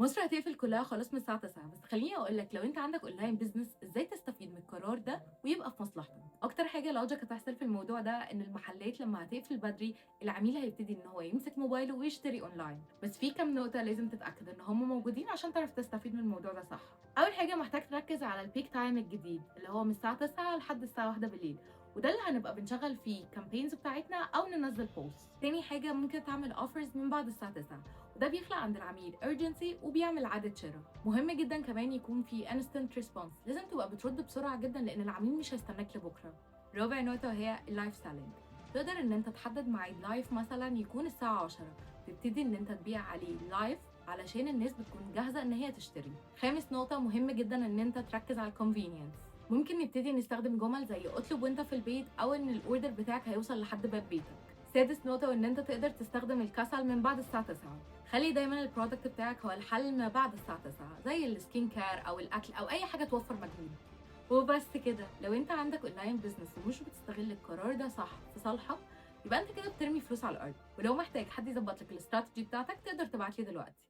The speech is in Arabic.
مصر هتقفل كلها خلاص من الساعة 9، بس خلّيني أقول لك لو أنت عندك أونلاين business إزاي تستفيد من القرار ده ويبقى في مصلحتك. أكتر حاجة logic هتحصل في الموضوع ده إن المحلات لمّا هتقفل بدري، العميل هيبتدي إن هو يمسك موبايله ويشتري أونلاين، بس في كام نقطة لازم تتأكد إن هم موجودين عشان تعرف تستفيد من الموضوع ده صح. أول حاجة محتاج تركّز على الpeak time الجديد، اللي هو من الساعة 9 لحد الساعة 01:00 وده اللي هنبقى بنشغّل فيه الcampaigns بتاعتنا أو ننزّل posts. تاني حاجة ممكن تعمل offers من بعد الساعة 9 وده بيخلق عند العميل urgency وبيعمل عادة شراء. مهم جدا كمان يكون في instant response، لازم تبقى بترد بسرعة جدا لأن العميل مش هيستناك لبكرة. رابع نقطة وهي اللايف سيلينج، تقدر ان انت تحدد ميعاد لايف مثلا يكون الساعة 10، تبتدي ان انت تبيع عليه لايف علشان الناس بتكون جاهزة ان هي تشتري. خامس نقطة مهم جدا ان انت تركز على الكونفينينس، ممكن نبتدي نستخدم جمل زي اطلب وانت في البيت او ان الاوردر بتاعك هيوصل لحد باب بيتك. سادس نقطة وإن أنت تقدر تستخدم الكسل من بعد الساعة 9، خلي دايما البرودكت بتاعك هو الحل ما بعد الساعة 9 زي السكين كير أو الأكل أو أي حاجة توفر مجهود. وبس كده، لو أنت عندك أونلاين بزنس ومش بتستغل القرار ده صح في صالحك يبقى أنت كده بترمي فلوس على الأرض. ولو محتاج حد يظبط لك الاستراتيجي بتاعتك تقدر تبعتلي دلوقتي.